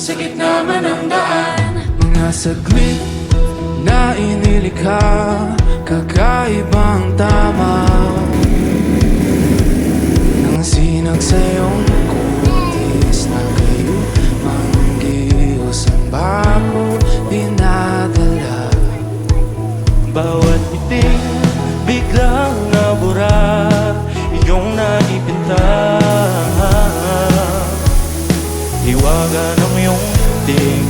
sa gitna man ng daan. Mga saglit na inilikha, kakaibang tama ng sinag sa iyong kutis na kayo manggihos ang bako dinadala. Bawat iting biglang nabura, iyong naipinta. Hiwaga ng iyong ting